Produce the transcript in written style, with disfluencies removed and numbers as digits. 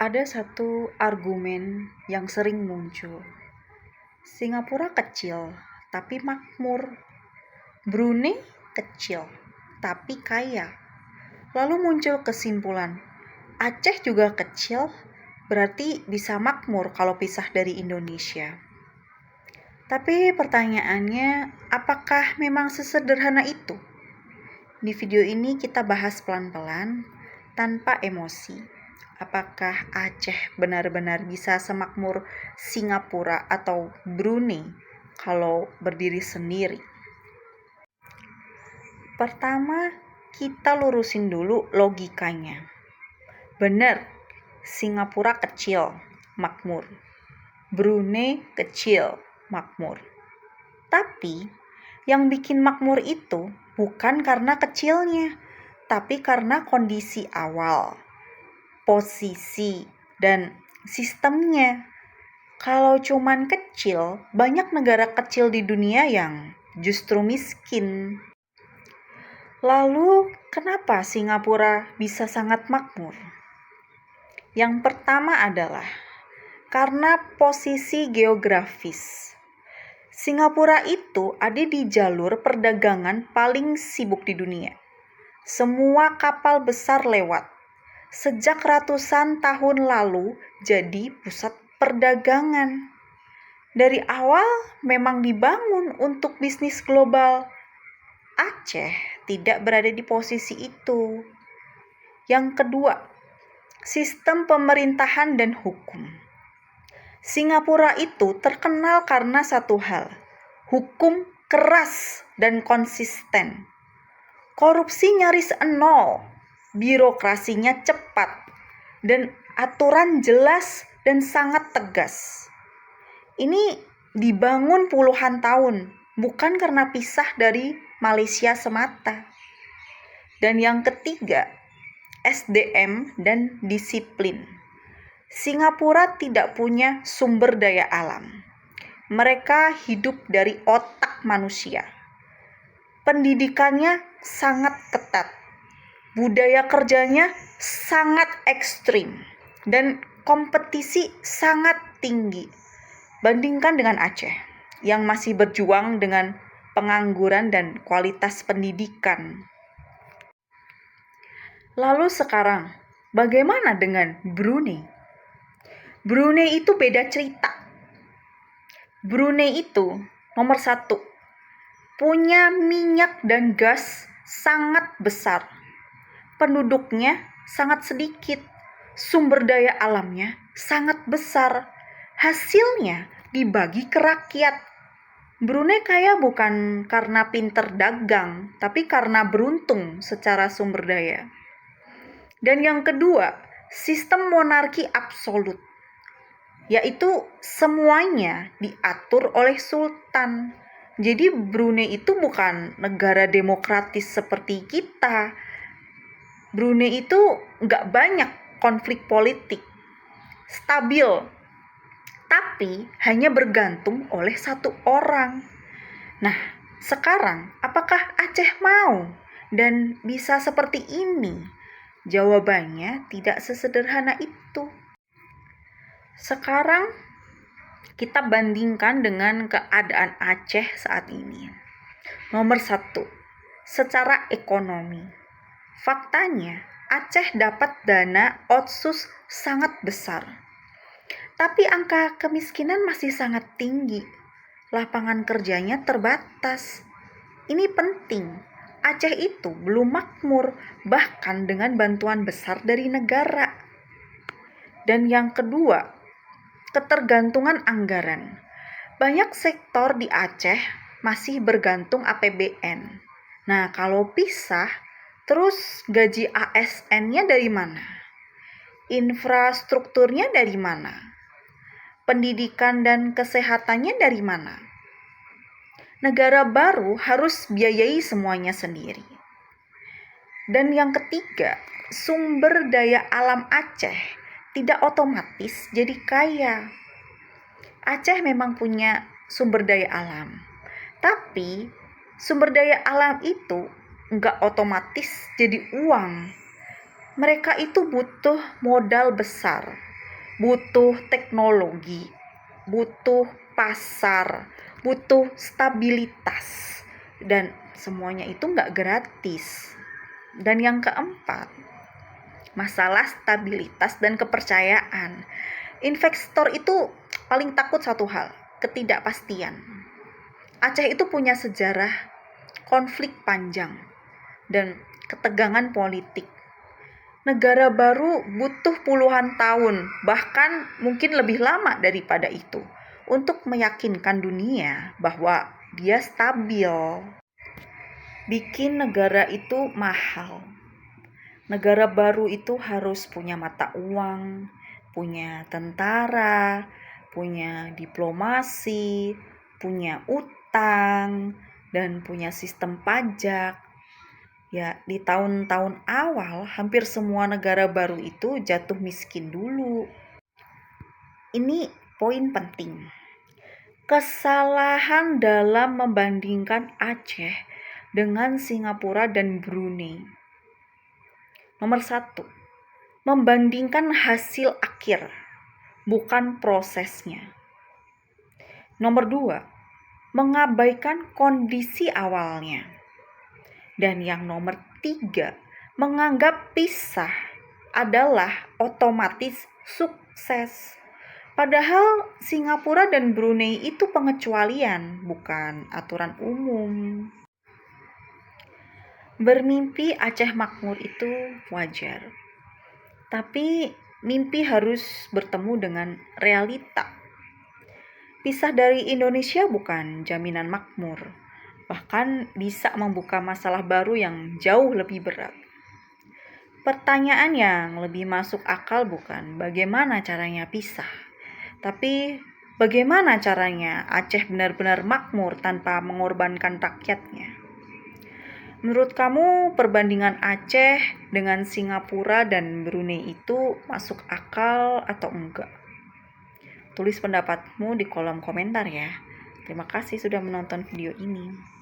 Ada satu argumen yang sering muncul. Singapura kecil, tapi makmur. Brunei kecil, tapi kaya. Lalu muncul kesimpulan, Aceh juga kecil, berarti bisa makmur kalau pisah dari Indonesia. Tapi pertanyaannya, apakah memang sesederhana itu? Di video ini kita bahas pelan-pelan, tanpa emosi. Apakah Aceh benar-benar bisa semakmur Singapura atau Brunei kalau berdiri sendiri? Pertama, kita lurusin dulu logikanya. Benar, Singapura kecil, makmur. Brunei kecil, makmur. Tapi, yang bikin makmur itu bukan karena kecilnya, tapi karena kondisi awal, posisi, dan sistemnya. Kalau cuman kecil, banyak negara kecil di dunia yang justru miskin. Lalu, kenapa Singapura bisa sangat makmur? Yang pertama adalah karena posisi geografis. Singapura itu ada di jalur perdagangan paling sibuk di dunia. Semua kapal besar lewat. Sejak ratusan tahun lalu jadi pusat perdagangan. Dari awal memang dibangun untuk bisnis global. Aceh tidak berada di posisi itu. Yang kedua, sistem pemerintahan dan hukum. Singapura itu terkenal karena satu hal, hukum keras dan konsisten. Korupsi nyaris nol, birokrasinya cepat, dan aturan jelas dan sangat tegas. Ini dibangun puluhan tahun, bukan karena pisah dari Malaysia semata. Dan yang ketiga, SDM dan disiplin. Singapura tidak punya sumber daya alam. Mereka hidup dari otak manusia. Pendidikannya sangat ketat. Budaya kerjanya sangat ekstrim. Dan kompetisi sangat tinggi. Bandingkan dengan Aceh, yang masih berjuang dengan pengangguran dan kualitas pendidikan. Lalu sekarang, bagaimana dengan Brunei? Brunei itu beda cerita. Brunei itu nomor 1, punya minyak dan gas sangat besar. Penduduknya sangat sedikit. Sumber daya alamnya sangat besar. Hasilnya dibagi ke rakyat. Brunei kaya bukan karena pinter dagang, tapi karena beruntung secara sumber daya. Dan yang kedua, sistem monarki absolut, yaitu semuanya diatur oleh sultan. Jadi Brunei itu bukan negara demokratis seperti kita. Brunei itu nggak banyak konflik politik, stabil, tapi hanya bergantung oleh satu orang. Nah, sekarang apakah Aceh mau dan bisa seperti ini? Jawabannya tidak sesederhana itu. Sekarang kita bandingkan dengan keadaan Aceh saat ini. Nomor 1, secara ekonomi. Faktanya, Aceh dapat dana otsus sangat besar. Tapi angka kemiskinan masih sangat tinggi. Lapangan kerjanya terbatas. Ini penting. Aceh itu belum makmur, bahkan dengan bantuan besar dari negara. Dan yang kedua, ketergantungan anggaran. Banyak sektor di Aceh masih bergantung APBN. Nah, kalau pisah, terus gaji ASN-nya dari mana? Infrastrukturnya dari mana? Pendidikan dan kesehatannya dari mana? Negara baru harus biayai semuanya sendiri. Dan yang ketiga, sumber daya alam Aceh tidak otomatis jadi kaya. Aceh memang punya sumber daya alam, tapi sumber daya alam itu nggak otomatis jadi uang. Mereka itu butuh modal besar, butuh teknologi, butuh pasar, butuh stabilitas, dan semuanya itu nggak gratis. Dan yang keempat, masalah stabilitas dan kepercayaan. Investor itu paling takut satu hal, ketidakpastian. Aceh itu punya sejarah konflik panjang dan ketegangan politik. Negara baru butuh puluhan tahun, bahkan mungkin lebih lama daripada itu, untuk meyakinkan dunia bahwa dia stabil. Bikin negara itu mahal. Negara baru itu harus punya mata uang, punya tentara, punya diplomasi, punya utang, dan punya sistem pajak. Ya, di tahun-tahun awal hampir semua negara baru itu jatuh miskin dulu. Ini poin penting. Kesalahan dalam membandingkan Aceh dengan Singapura dan Brunei. Nomor 1, membandingkan hasil akhir, bukan prosesnya. Nomor 2, mengabaikan kondisi awalnya. Dan yang nomor 3, menganggap pisah adalah otomatis sukses. Padahal Singapura dan Brunei itu pengecualian, bukan aturan umum. Bermimpi Aceh makmur itu wajar. Tapi mimpi harus bertemu dengan realita. Pisah dari Indonesia bukan jaminan makmur, bahkan bisa membuka masalah baru yang jauh lebih berat. Pertanyaan yang lebih masuk akal bukan bagaimana caranya pisah, tapi bagaimana caranya Aceh benar-benar makmur tanpa mengorbankan rakyatnya. Menurut kamu perbandingan Aceh dengan Singapura dan Brunei itu masuk akal atau enggak? Tulis pendapatmu di kolom komentar ya. Terima kasih sudah menonton video ini.